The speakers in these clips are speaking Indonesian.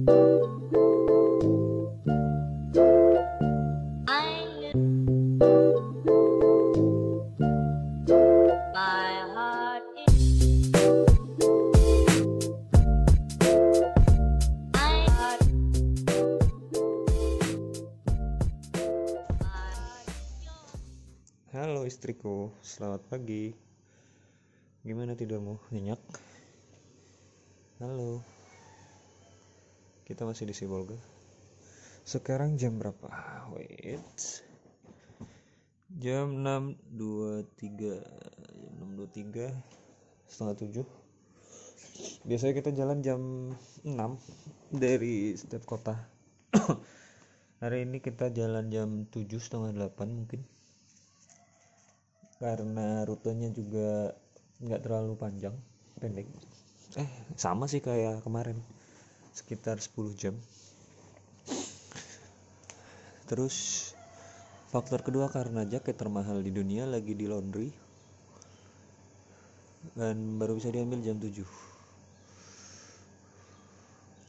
Halo istriku, selamat pagi. Gimana tidurmu? Nyenyak? Halo. Kita masih di Sibolga. Sekarang jam berapa? Wait. Jam 6.23. Jam 6.23, setengah 7. Biasanya kita jalan jam 6 dari setiap kota. Hari ini kita jalan jam 7, setengah 8 mungkin. Karena rutenya juga nggak terlalu panjang, pendek. Sama sih kayak kemarin, sekitar 10 jam. Terus faktor kedua, karena jaket termahal di dunia lagi di laundry dan baru bisa diambil jam 7.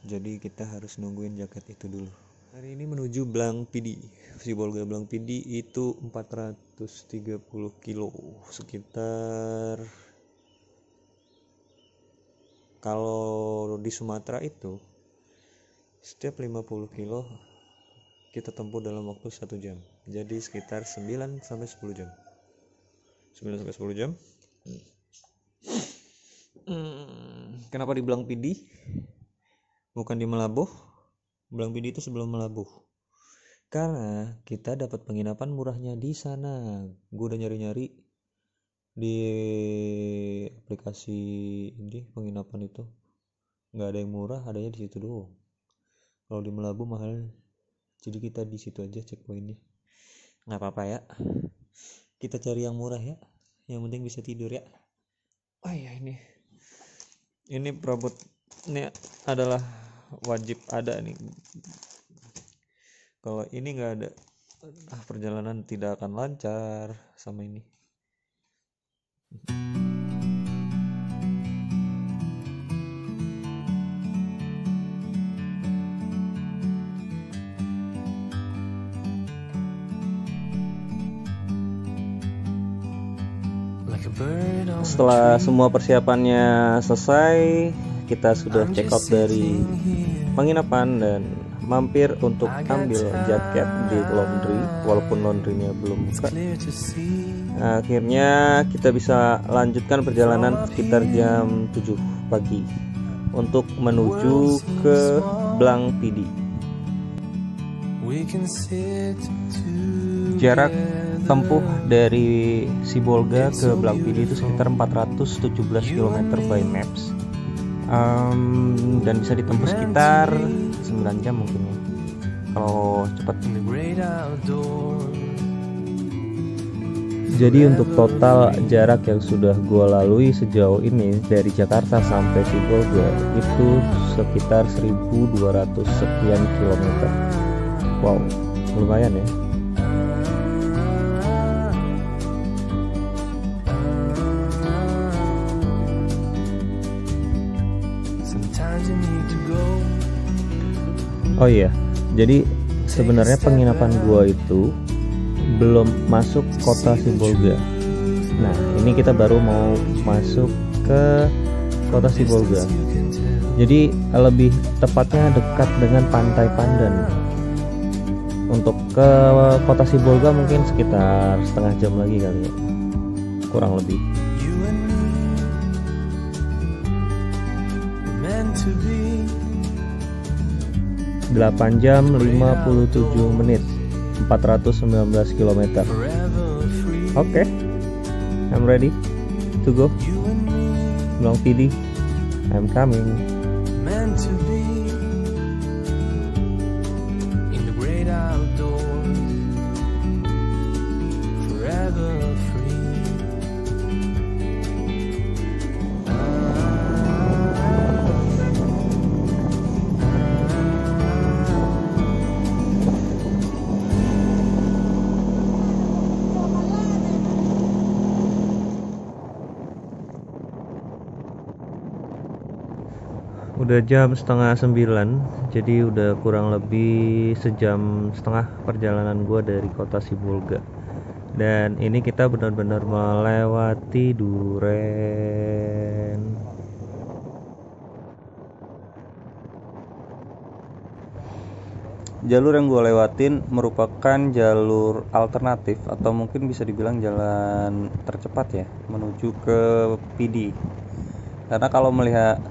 Jadi kita harus nungguin jaket itu dulu. Hari ini menuju Blang Pidi. Sibolga Blang Pidi itu 430 kilo, sekitar, kalau di Sumatera itu setiap 50 kilo kita tempuh dalam waktu 1 jam. Jadi sekitar 9 sampai 10 jam. 9 sampai 10 jam. Kenapa di Blang Pidi? Bukan di Melabuh. Blang Pidi itu sebelum Melabuh. Karena kita dapat penginapan murahnya di sana. Gue udah nyari-nyari di aplikasi ini penginapan itu, nggak ada yang murah, adanya di situ doang. Kalau di Melabuh mahal. Jadi kita di situ aja checkpointnya. Nggak apa-apa ya. Kita cari yang murah ya. Yang penting bisa tidur ya. Oh iya, ini perabot ini adalah wajib ada nih. Kalau ini nggak ada, perjalanan tidak akan lancar sama ini. Setelah semua persiapannya selesai, kita sudah check out dari penginapan dan mampir untuk ambil jaket di laundry, walaupun laundrynya belum buka. Akhirnya kita bisa lanjutkan perjalanan sekitar jam 7 pagi untuk menuju ke Blang Pidi. Jarak tempuh dari Sibolga ke Blang Pidi itu sekitar 417 km by maps. Dan bisa ditempuh sekitar 9 jam mungkin ya, kalau cepat. Jadi untuk total jarak yang sudah gue lalui sejauh ini dari Jakarta sampai Sibolga itu sekitar 1200 sekian kilometer. Wow, lumayan ya. Oh iya, jadi sebenarnya penginapan gua itu belum masuk kota Sibolga. Nah, ini kita baru mau masuk ke kota Sibolga. Jadi lebih tepatnya dekat dengan Pantai Pandan. Untuk ke kota Sibolga mungkin sekitar setengah jam lagi kali ya, kurang lebih. 8 jam 57 menit, 419 km. Oke, I'm ready to go. Blang Pidi, I'm coming. Udah jam 8:30, jadi udah kurang lebih sejam setengah perjalanan gua dari kota Sibolga. Dan ini kita benar-benar melewati Duren. Jalur yang gue lewatin merupakan jalur alternatif atau mungkin bisa dibilang jalan tercepat ya menuju ke PD. Karena kalau melihat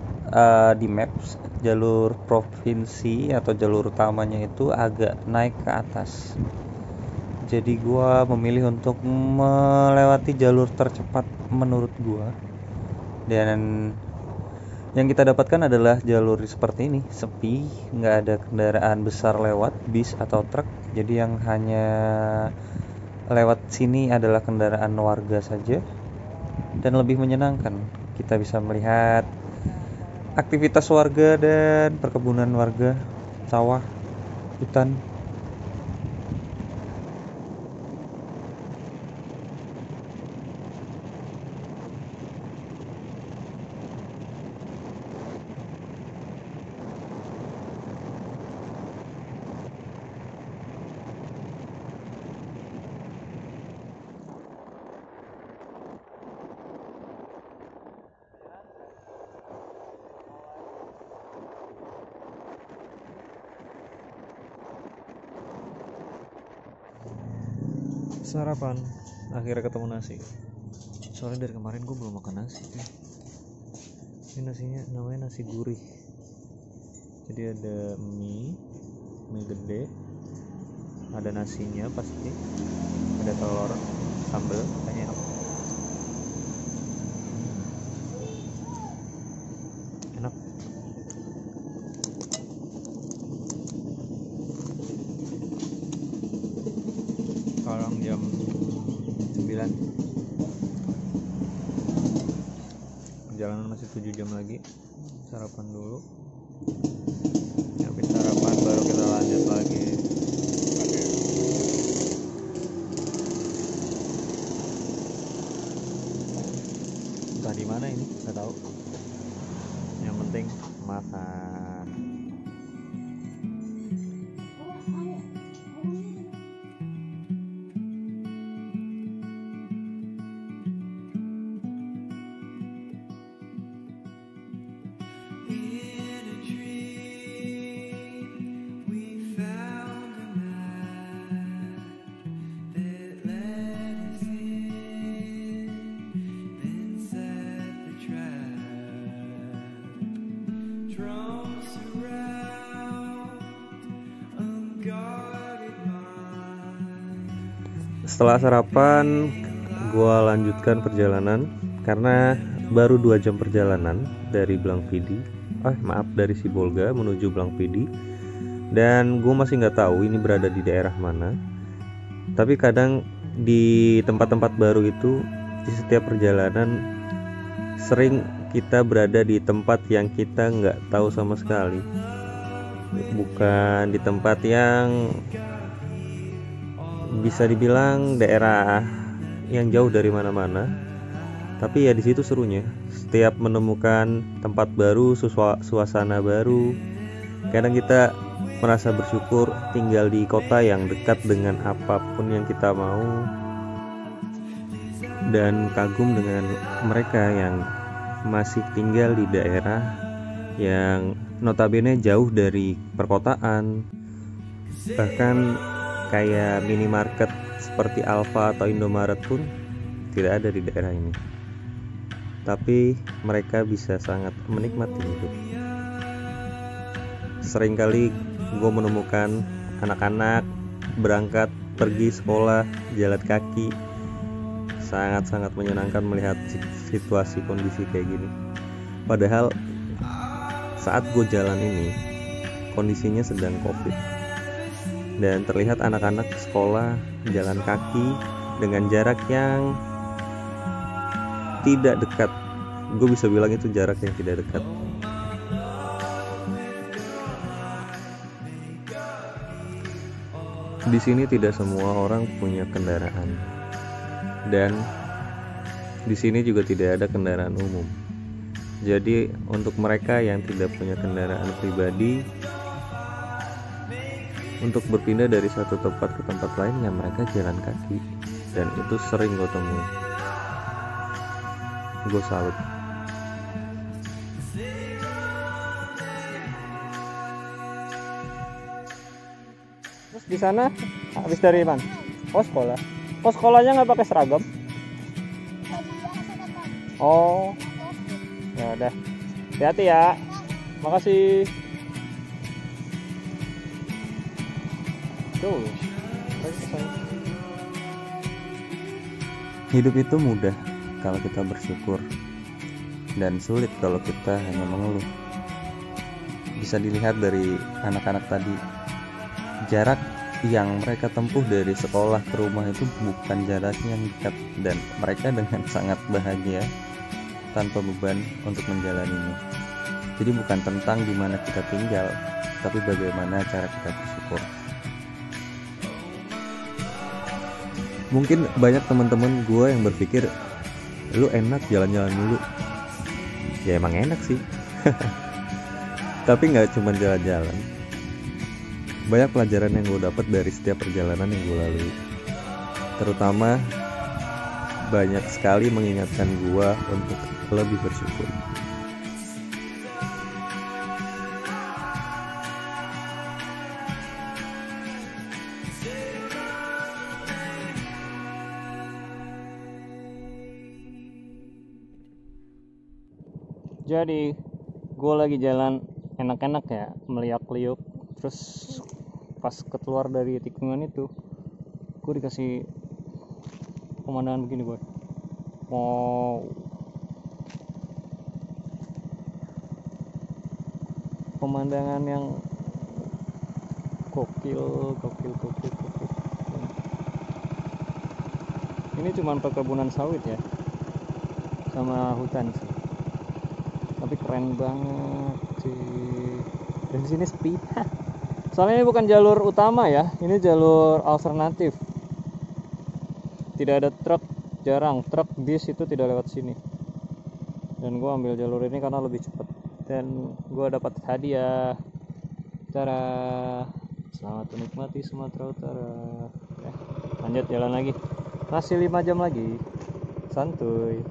di maps, jalur provinsi atau jalur utamanya itu agak naik ke atas. Jadi gue memilih untuk melewati jalur tercepat menurut gue. Dan yang kita dapatkan adalah jalur seperti ini, sepi, nggak ada kendaraan besar lewat, bis atau truk. Jadi yang hanya lewat sini adalah kendaraan warga saja, dan lebih menyenangkan. Kita bisa melihat aktivitas warga dan perkebunan warga, sawah, hutan. Sarapan, akhirnya ketemu nasi. Soalnya dari kemarin gue belum makan nasi nih. Ini nasinya namanya nasi gurih. Jadi ada mie gede, ada nasinya pasti, ada telur, sambal, kayaknya enak. Enak. Sekarang jam 9, perjalanan masih 7 jam lagi. Sarapan dulu, habis sarapan baru kita lanjut lagi. Entah di mana ini, nggak tahu. Yang penting makan. Setelah sarapan, gue lanjutkan perjalanan karena baru 2 jam perjalanan dari Blangpidi. Dari Sibolga menuju Blangpidi. Dan gue masih nggak tahu ini berada di daerah mana. Tapi kadang di tempat-tempat baru itu, di setiap perjalanan sering kita berada di tempat yang kita nggak tahu sama sekali. Bukan di tempat yang bisa dibilang daerah yang jauh dari mana-mana, tapi ya di situ serunya. Setiap menemukan tempat baru, suasana baru, kadang kita merasa bersyukur tinggal di kota yang dekat dengan apapun yang kita mau, dan kagum dengan mereka yang masih tinggal di daerah yang notabene jauh dari perkotaan. Bahkan kayak minimarket seperti Alfa atau Indomaret pun tidak ada di daerah ini. Tapi mereka bisa sangat menikmati hidup. Seringkali gue menemukan anak-anak berangkat pergi sekolah jalan kaki. Sangat-sangat menyenangkan melihat situasi kondisi kayak gini. Padahal saat gue jalan ini kondisinya sedang COVID. Dan terlihat anak-anak sekolah jalan kaki dengan jarak yang tidak dekat. Gue bisa bilang itu jarak yang tidak dekat. Di sini tidak semua orang punya kendaraan. Dan di sini juga tidak ada kendaraan umum. Jadi untuk mereka yang tidak punya kendaraan pribadi, untuk berpindah dari satu tempat ke tempat lain ya mereka jalan kaki, dan itu sering gue temuin. Gue salut. Terus di sana habis dari mana? Oh sekolah. Oh sekolahnya nggak pakai seragam? Oh ya udah, hati-hati ya. Makasih. Tuh. Hidup itu mudah kalau kita bersyukur, dan sulit kalau kita hanya mengeluh. Bisa dilihat dari anak-anak tadi, jarak yang mereka tempuh dari sekolah ke rumah itu bukan jarak yang dekat, dan mereka dengan sangat bahagia tanpa beban untuk menjalaninya. Jadi bukan tentang di mana kita tinggal, tapi bagaimana cara kita bersyukur. Mungkin banyak teman-teman gue yang berpikir, lu enak jalan-jalan dulu. Ya emang enak sih. Tapi nggak cuma jalan-jalan. Banyak pelajaran yang gue dapat dari setiap perjalanan yang gue lalui. Terutama banyak sekali mengingatkan gue untuk lebih bersyukur. Jadi gue lagi jalan enak-enak ya, meliuk-liuk, terus pas keluar dari tikungan itu gue dikasih pemandangan begini boy. Wow, pemandangan yang gokil. Ini cuman perkebunan sawit ya, sama hutan sih, tapi keren banget sih. Dan di sini sepi. Soalnya ini bukan jalur utama ya, ini jalur alternatif. Tidak ada truk, jarang truk, bis itu tidak lewat sini. Dan gue ambil jalur ini karena lebih cepat. Dan gue dapat hadiah. Tara, selamat menikmati Sumatera Utara. Ya, lanjut jalan lagi. Masih 5 jam lagi. Santuy.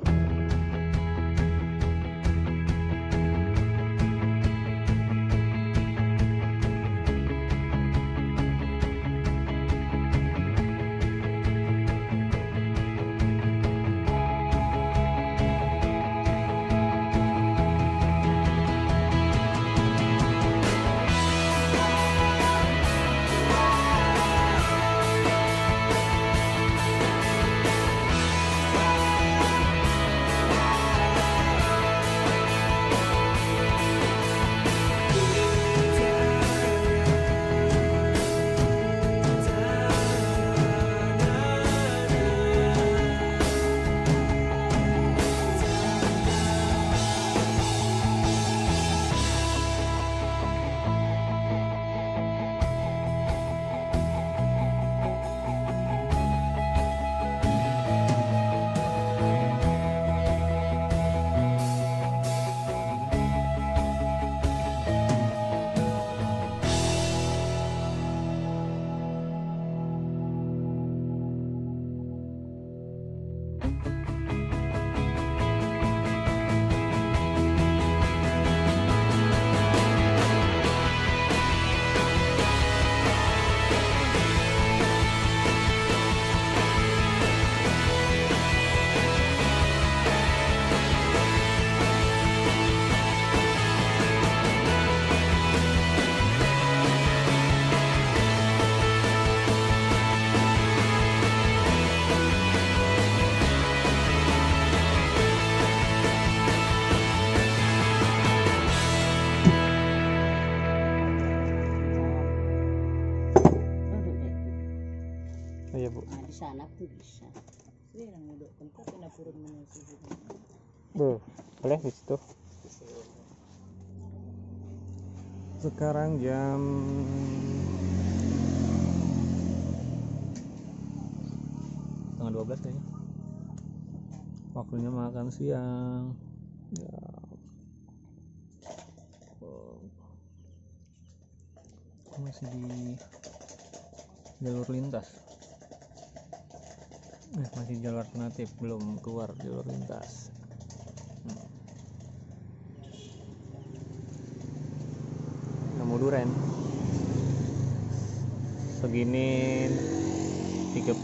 Iya bu. Nah, di sana tuh bisa. Ini yang duduk tempat kena turun menuju. Bu, boleh di situ. Sekarang jam setengah 12 kayaknya. Waktunya makan siang. Ya, masih di jalur lintas. Masih jalur alternatif, belum keluar jalur lintas. Nemu duren segini 30.000.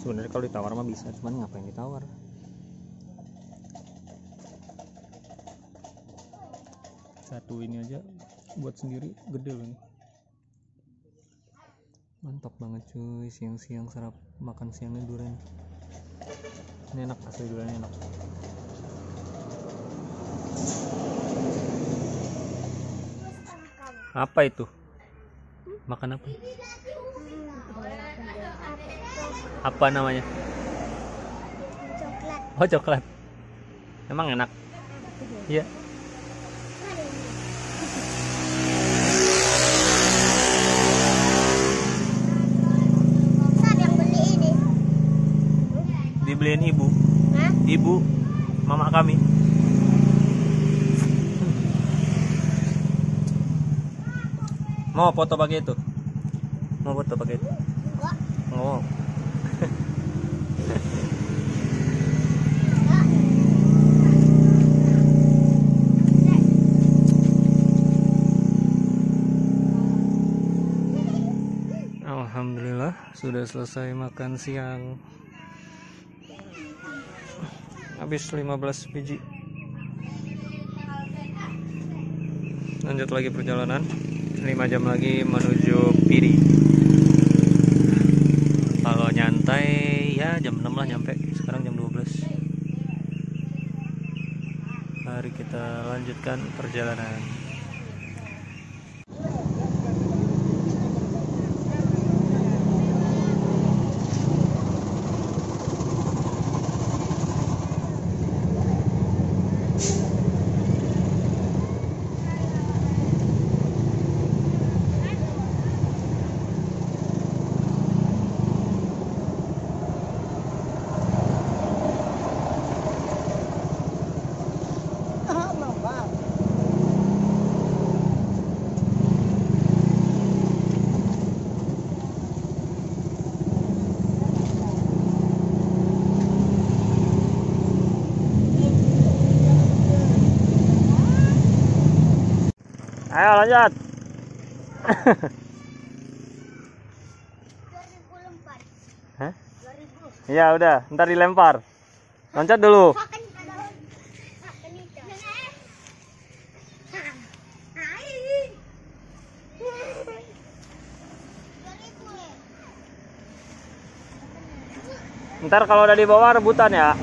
Sebenarnya kalau ditawar mah bisa, cuman ngapain ditawar? Satu ini aja buat sendiri gede loh nih. Mantap banget cuy, siang-siang makan siangnya durian. Ini enak, asli durian enak. Apa itu? Makan apa? Apa namanya? Coklat. Oh, coklat. Emang enak? Iya. Siapa yang beli ini? Dibeliin ibu. Hah? Ibu, mama kami. Mau foto pakai itu? Mau foto pakai itu? Enggak. Oh. Alhamdulillah sudah selesai makan siang. Habis 15 biji. Lanjut lagi perjalanan. 5 jam lagi menuju Pidi. Kalau nyantai ya jam 6 lah nyampe. Sekarang jam 12. Mari kita lanjutkan perjalanan. Ayo lanjut. 2004. Hah? 2000. Iya udah, ntar dilempar. Loncat dulu. Makan itu. Ntar kalau udah di bawah rebutan ya.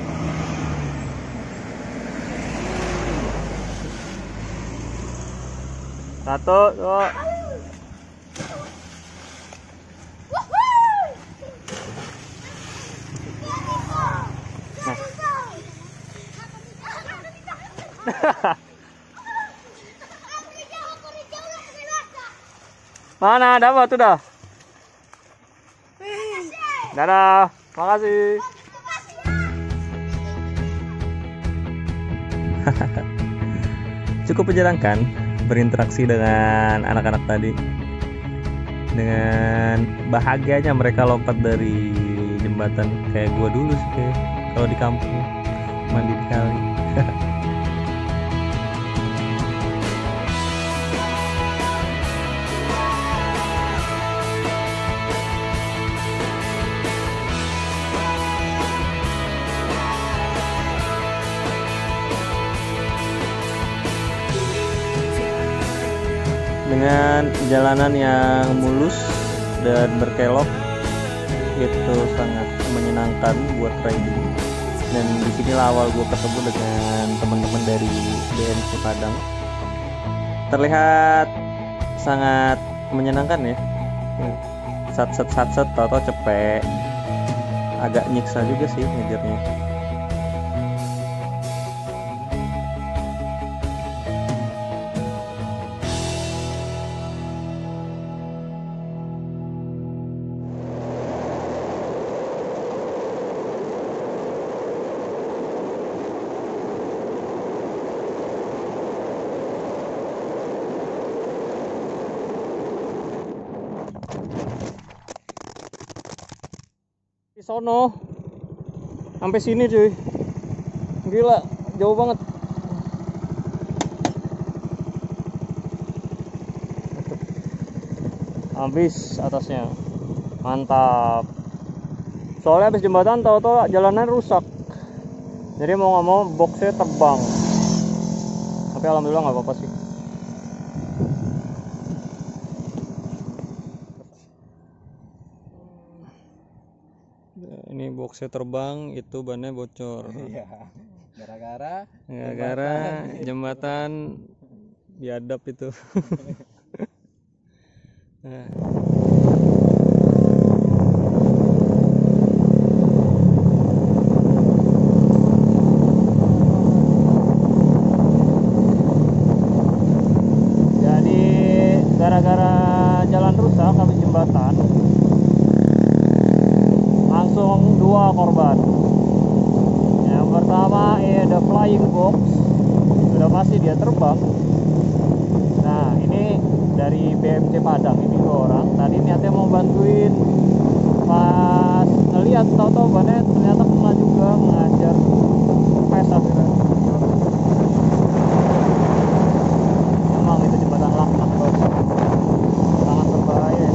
Satu, dua. Mana dapat udah? Dadah, makasih. Cukup menyenangkan berinteraksi dengan anak-anak tadi. Dengan bahagianya mereka lompat dari jembatan kayak gua dulu sih kayak kalau di kampung mandi di kali. Dengan jalanan yang mulus dan berkelok, itu sangat menyenangkan buat riding. Dan disinilah awal gue ketemu dengan teman-teman dari BNC Padang. Terlihat sangat menyenangkan ya. Sat tau cepet. Agak nyiksa juga sih ngejarnya. Di sono sampai sini cuy, gila jauh banget. Habis atasnya, mantap. Soalnya habis jembatan tahu-tahu jalanan rusak, jadi mau nggak mau boxnya terbang. Tapi alhamdulillah nggak apa-apa sih. Ini boxnya terbang, itu bannya bocor. Iya. Gara-gara Jembatan biadab itu. Nah. Jadi gara-gara jalan rusak habis jembatan, langsung 2 korban. Yang pertama ada flying box, sudah pasti dia terbang. Nah ini dari BMC Padang, ini 2 orang. Tadi niatnya mau bantuin, pas ngeliat tahu-tahu bannya ternyata kena juga, mengajar pes akhirnya. Emang itu jembatan laknat bos, sangat berbahaya.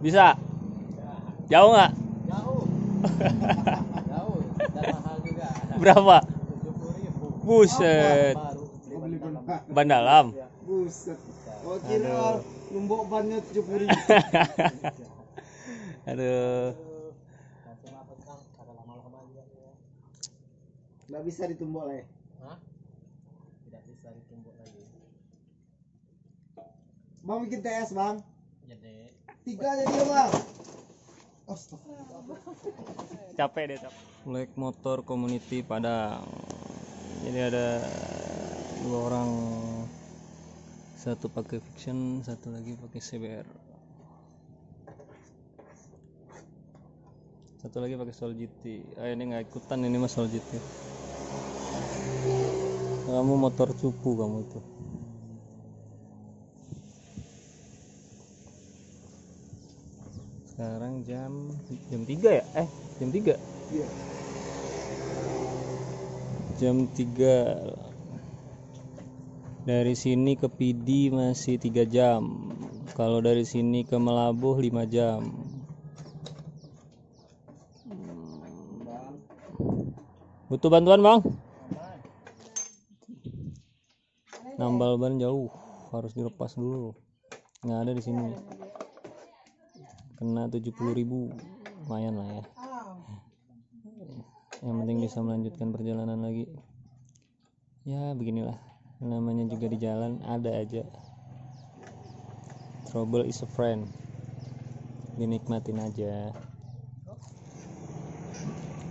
Bisa? Jauh nggak? jauh. Jauh dan mahal juga. Berapa? 70.000. Buset. Baru beli Ban dalam. Buset. Oh kira numbuk bannya 70.000. Aduh. Nggak bisa ditumbuk lah ya. Hah? Tidak bisa ditumbuk lagi. Bang bikin TS bang. Jadi 3 jadi ya bang. Astaga. Capek deh, capek. Black Motor Community Padang. Jadi ada 2 orang, satu pakai Fiction, satu lagi pakai CBR, satu lagi pakai Soul GT. Ini nggak ikutan, ini mas Soul GT. Kamu motor cupu kamu itu. Sekarang jam 3 ya? Jam 3. Iya. Jam 3. Dari sini ke PD masih 3 jam. Kalau dari sini ke Melabuh 5 jam. Butuh bantuan bang? Nambal ban jauh, harus dilepas dulu. Nggak ada di sini. Kena 70.000, lumayan lah ya. Yang penting bisa melanjutkan perjalanan lagi. Ya beginilah, namanya juga di jalan ada aja. Trouble is a friend. Dinikmatin aja.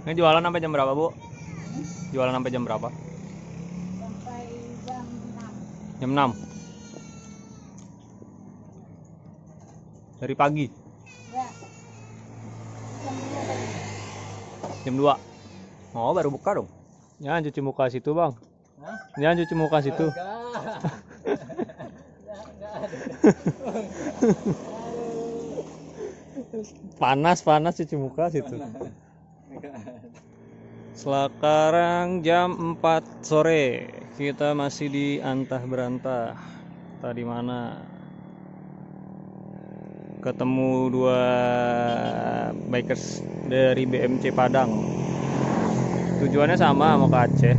Ini jualan sampai jam berapa bu? Jualan sampai jam berapa? Sampai jam 6. Jam 6. Dari pagi. Ya. Jam 2 tadi. Jam 2. Oh baru buka dong. Jangan cuci muka situ bang. Hah? Jangan cuci muka situ. Panas cuci muka situ. Sekarang jam 4 sore. Kita masih di antah berantah. Tadi mana? Ketemu 2 bikers dari BMC Padang. Tujuannya sama, mau ke Aceh,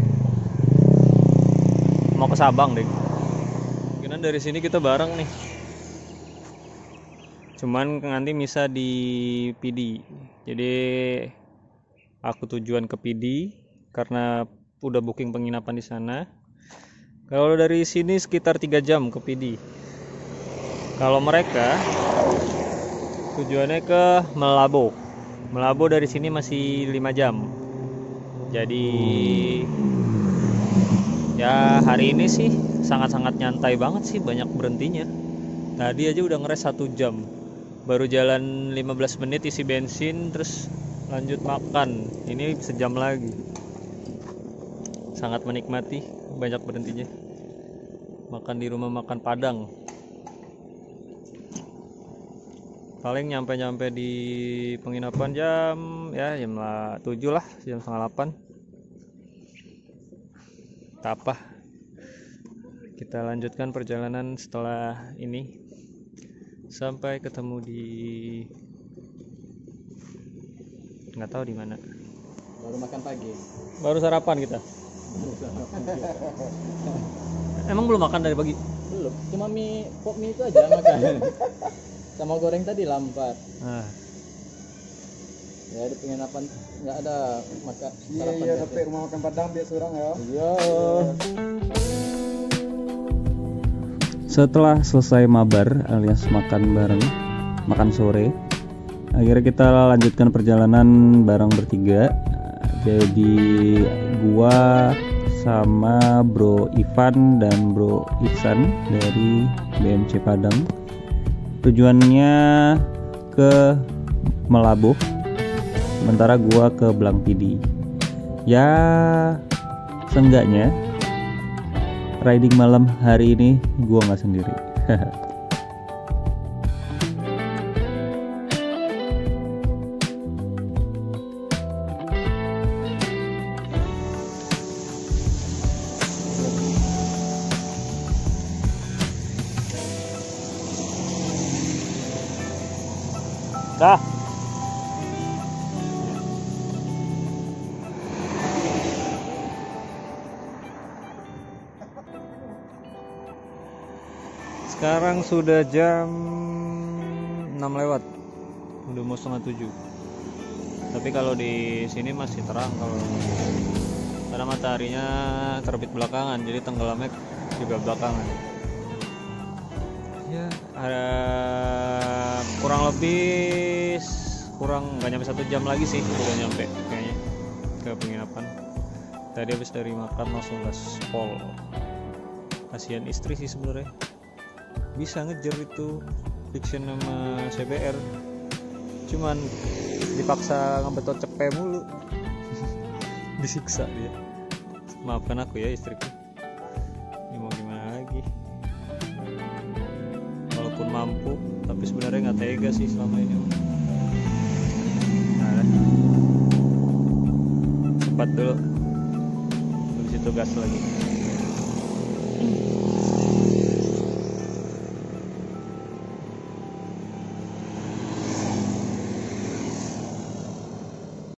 mau ke Sabang deh. Mungkin dari sini kita bareng nih. Cuman nanti bisa di PD. Jadi aku tujuan ke PD karena udah booking penginapan di sana. Kalau dari sini sekitar 3 jam ke PD. Kalau mereka tujuannya ke Melabuh. Melabuh dari sini masih 5 jam. Jadi ya hari ini sih sangat-sangat nyantai banget sih, banyak berhentinya. Tadi aja udah ngeres 1 jam. Baru jalan 15 menit isi bensin terus lanjut makan. Ini sejam lagi. Sangat menikmati, banyak berhentinya. makan di rumah makan Padang. Paling nyampe di penginapan jam 7 lah, jam setengah 8. Tak apa, kita lanjutkan perjalanan setelah ini sampai ketemu di nggak tahu di mana. Baru makan pagi. Baru sarapan kita. Emang belum makan dari pagi? Belum, cuma pop mie itu aja makan. Sama goreng tadi lambat. Nah, Ya di penginapan nggak ada makan. Iya sampai rumah makan Padang biasa orang ya. Iya. Setelah selesai mabar alias makan bareng, makan sore, akhirnya kita lanjutkan perjalanan bareng bertiga. Jadi gua sama Bro Ivan dan Bro Iksan dari BMC Padang. Tujuannya ke Melabuh, sementara gua ke Blangpidi. Ya, seenggaknya riding malam hari ini gua nggak sendiri. dah. Sekarang sudah jam 6 lewat, udah mau setengah 7. Tapi kalau di sini masih terang karena mataharinya terbit belakangan, jadi tenggelamnya juga belakangan. Ya, ada kurang lebih nggak nyampe 1 jam lagi sih udah nyampe kayaknya ke penginapan. Tadi habis dari makan langsung gaspol. Kasihan istri sih sebenarnya, bisa ngejar itu fiction sama CBR, cuman dipaksa ngebetot cepet mulu. Disiksa dia. Maafkan aku ya istriku, ini mau gimana lagi. Walaupun mampu tapi sebenarnya nggak tega sih selama ini. Nah, cepat dulu, habis itu gas lagi.